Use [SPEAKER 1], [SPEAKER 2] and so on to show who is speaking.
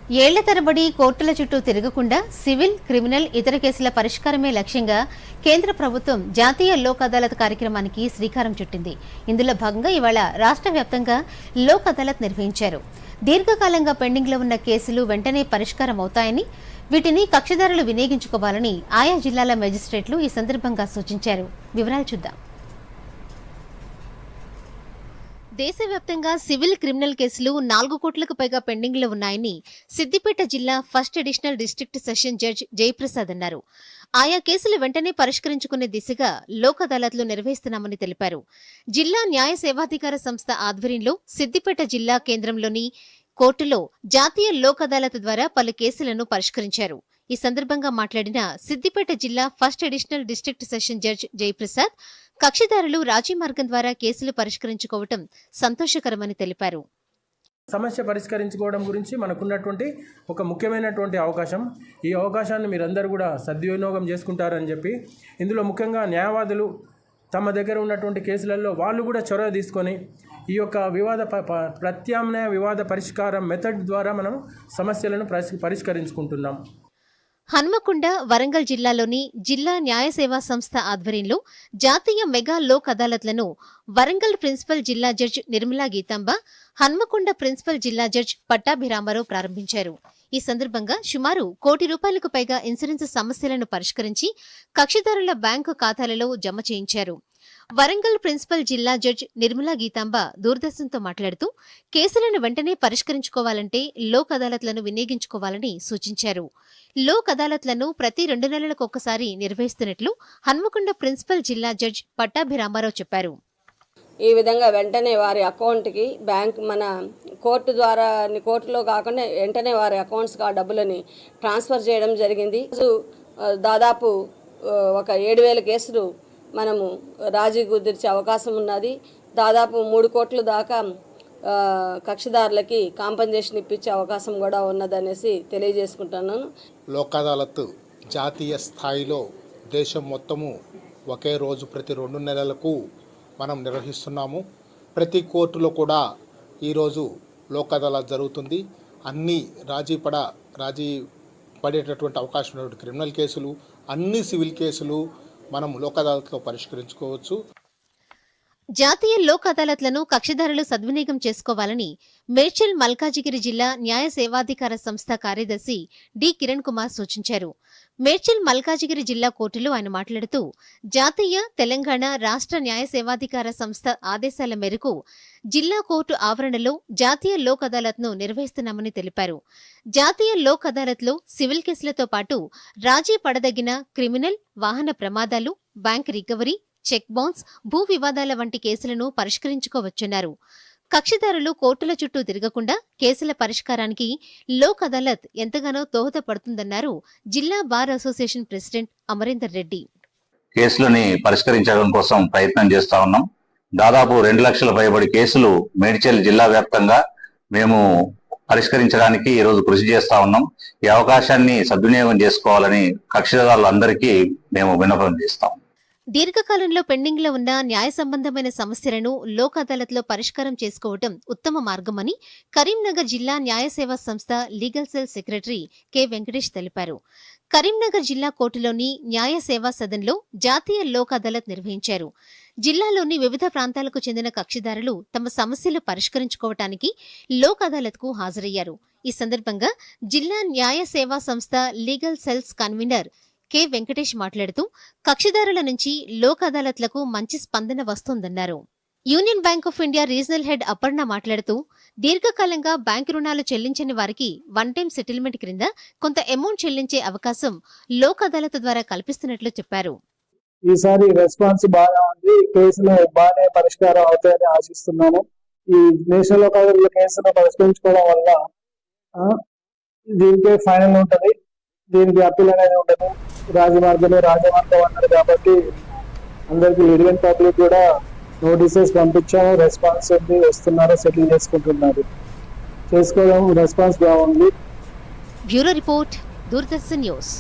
[SPEAKER 1] ఏళ్ల తరబడి కోర్టుల చుట్టూ తిరగకుండా సివిల్, క్రిమినల్, ఇతర కేసుల పరిష్కారమే లక్ష్యంగా కేంద్ర ప్రభుత్వం జాతీయ లోక్ అదాలత్ కార్యక్రమానికి శ్రీకారం చుట్టింది. ఇందులో భాగంగా ఇవాళ రాష్ట్ర వ్యాప్తంగా లోక్ అదాలత్ నిర్వహించారు. దీర్ఘకాలంగా పెండింగ్లో ఉన్న కేసులు వెంటనే పరిష్కారం అవుతాయని, వీటిని కక్షిదారులు వినియోగించుకోవాలని ఆయా జిల్లాల మెజిస్ట్రేట్లు ఈ సందర్భంగా సూచించారు. వివరాలు చూద్దాం. దేశవ్యాప్తంగా సివిల్, క్రిమినల్ కేసులు 4 కోట్లకు పైగా పెండింగ్లో ఉన్నాయని సిద్దిపేట జిల్లా first additional district session judge Jayaprasad అన్నారు. ఆయా కేసులు వెంటనే పరిష్కరించుకునే దిశగా లోక్ అదాలత్లు నిర్వహిస్తున్నామని తెలిపారు. జిల్లా న్యాయ సేవాధికార సంస్థ ఆధ్వర్యంలో సిద్దిపేట జిల్లా కేంద్రంలోని కోర్టులో జాతీయ లోక్ అదాలత్ ద్వారా పలు కేసులను పరిష్కరించారు. ఈ సందర్భంగా మాట్లాడిన సిద్దిపేట జిల్లా first additional district session judge Jayaprasad, కక్షిదారులు రాజీ మార్గం ద్వారా కేసులు పరిష్కరించుకోవడం సంతోషకరమని తెలిపారు.
[SPEAKER 2] సమస్య పరిష్కరించుకోవడం గురించి మనకున్నటువంటి ఒక ముఖ్యమైనటువంటి అవకాశం. ఈ అవకాశాన్ని మీరందరూ కూడా సద్వినియోగం చేసుకుంటారని చెప్పి, ఇందులో ముఖ్యంగా న్యాయవాదులు తమ దగ్గర ఉన్నటువంటి కేసులలో వాళ్ళు కూడా చొరవ తీసుకొని ఈ యొక్క ప్రత్యామ్నాయ వివాద పరిష్కారం మెథడ్ ద్వారా మనం సమస్యలను పరిష్కరించుకుంటున్నాం.
[SPEAKER 1] హన్మకొండ, వరంగల్ జిల్లాలోని జిల్లా న్యాయ సేవా సంస్థ ఆధ్వర్యంలో జాతీయ మెగా లోక్ అదాలత్లను వరంగల్ ప్రిన్సిపల్ జిల్లా జడ్జి నిర్మలా గీతాంబ, హన్మకొండ ప్రిన్సిపల్ జిల్లా జడ్జి పట్టాభిరామారావు ప్రారంభించారు. ఈ సందర్భంగా సుమారు ₹1 కోటి పైగా ఇన్సూరెన్స్ సమస్యలను పరిష్కరించి కక్షిదారుల బ్యాంకు ఖాతాలలో జమ చేయించారు. వరంగల్ ప్రిన్సిపల్ జిల్లా జడ్జి నిర్మలా గీతాంబ దూరదర్శన్తో మాట్లాడుతూ కేసులను వెంటనే పరిష్కరించుకోవాలంటే లోక్ అదాలత్లను వినియోగించుకోవాలని సూచించారు. లోక్ అదాలత్లను ప్రతి 2 నెలలకొకసారి నిర్వహిస్తున్నట్లు హన్మకొండ ప్రిన్సిపల్ జిల్లా జడ్జి పట్టాభిరామారావు చెప్పారు.
[SPEAKER 3] ఈ విధంగా వెంటనే వారి అకౌంట్కి బ్యాంక్ మన కోర్టు ద్వారా కోర్టులో కాకుండా వెంటనే వారి అకౌంట్స్కి ఆ డబ్బులని ట్రాన్స్ఫర్ చేయడం జరిగింది. దాదాపు ఒక 7,000 కేసులు మనము రాజీ కుదిర్చే అవకాశం ఉన్నది. దాదాపు 3 కోట్ల దాకా కక్షిదారులకి కాంపన్సేషన్ ఇప్పించే అవకాశం కూడా ఉన్నదనేసి తెలియజేసుకుంటున్నాను.
[SPEAKER 4] లోక్ అదాలత్ జాతీయ స్థాయిలో దేశం మొత్తము ఒకే రోజు ప్రతి 2 నెలలకు మనం నిర్వహిస్తున్నాము. ప్రతి కోర్టులో కూడా ఈరోజు లోక్ అదాలత్ జరుగుతుంది. అన్ని రాజీ పడేటటువంటి అవకాశం ఉన్నటువంటి క్రిమినల్ కేసులు, అన్ని సివిల్ కేసులు మనం లోక్ అదాలత్లో పరిష్కరించుకోవచ్చు.
[SPEAKER 1] జాతీయ లోక్ అదాలత్లను కక్షిదారులు సద్వినియోగం చేసుకోవాలని మేడ్చల్ మల్కాజిగిరి జిల్లా న్యాయ సేవాధికార సంస్థ కార్యదర్శి డి కిరణ్ కుమార్ సూచించారు. మేడ్చల్ మల్కాజిగిరి జిల్లా కోర్టులో ఆయన మాట్లాడుతూ జాతీయ, తెలంగాణ రాష్ట్ర న్యాయ సేవాధికార సంస్థ ఆదేశాల మేరకు జిల్లా కోర్టు ఆవరణలో జాతీయ లోక్ అదాలత్ను నిర్వహిస్తున్నామని తెలిపారు. జాతీయ లోక్ అదాలత్లో సివిల్ కేసులతో పాటు రాజీ పడదగిన క్రిమినల్, వాహన ప్రమాదాలు, బ్యాంక్ రికవరీ, చెక్ బౌన్స్, భూ వివాదాల వంటి కేసులను పరిష్కరించుకోవచ్చున్నారు. కక్షిదారులు కోర్టుల చుట్టూ తిరగకుండా కేసుల పరిష్కారానికి లోక్ అదాలత్ ఎంతగానో దోహదపడుతుందన్నారు జిల్లా bar association president Amarender Reddy.
[SPEAKER 5] కేసులని పరిష్కరించడం కోసం ప్రయత్నం చేస్తా ఉన్నాం. దాదాపు 2 లక్షల పైబడి కేసులు మేడ్చల్ జిల్లా వ్యాప్తంగా మేము పరిష్కరించడానికి ఈ రోజు కృషి చేస్తా ఉన్నాం. ఈ అవకాశాన్ని సద్వినియోగం చేసుకోవాలని కక్షిదారులందరికీ మేము విన్నపం చేస్తాం.
[SPEAKER 1] దీర్ఘకాలంలో పెండింగ్లో ఉన్న న్యాయ సంబంధమైన సమస్యలను లోక్ అదాలత్లో పరిష్కారం చేసుకోవడం ఉత్తమ మార్గమని కరీంనగర్ జిల్లా న్యాయ సేవా సంస్థ legal cell secretary K Venkatesh తెలిపారు. కరీంనగర్ జిల్లా కోర్టులోని న్యాయ సేవా సదన్లో జాతీయ లోక్ అదాలత్ నిర్వహించారు. జిల్లాలోని వివిధ ప్రాంతాలకు చెందిన కక్షిదారులు తమ సమస్యలు పరిష్కరించుకోవటానికి లోక్ అదాలత్కు హాజరయ్యారు. ఈ సందర్భంగా జిల్లా న్యాయ సేవా సంస్థ legal cells convener K Venkatesh మాట్లాడుతూ కక్షిదారుల నుంచి లోక్ అదాలత్లకు మంచి స్పందన వస్తోందన్నారు. Union Bank of India regional head Aparna మాట్లాడుతూ దీర్ఘకాలంగా బ్యాంకు రుణాలు చెల్లించని వారికి 1 టైం సెటిల్మెంట్ క్రింద కొంత అమౌంట్ చెల్లించే అవకాశం లోక్ అదాలత్ ద్వారా కల్పిస్తున్నట్లు చెప్పారు.
[SPEAKER 6] ఈసారి రెస్పాన్స్ బాగా ఉంది. కేసులు బాగానే పరిష్కారం అవుతాయని ఆశిస్తున్నాము. ఈ నేషనల్ లోక్ అదాలత్ కేసును పరిష్కరించుకోవడం వల్ల దీనికే ఫైనల్ ఉంటది, దీనికి అప్పీల్ అనేది ఉండదు. రాజమార్గం అన్నారు కాబట్టి అందరికి లిటిగెంట్ పబ్లిక్ కూడా నోటీసెస్ పంపించాము. రెస్పాన్స్ ఉంది, వస్తున్నారు, సెటిల్ చేసుకోవడం రెస్పాన్స్ బాగుంది.
[SPEAKER 1] Bureau report, Doordarshan news.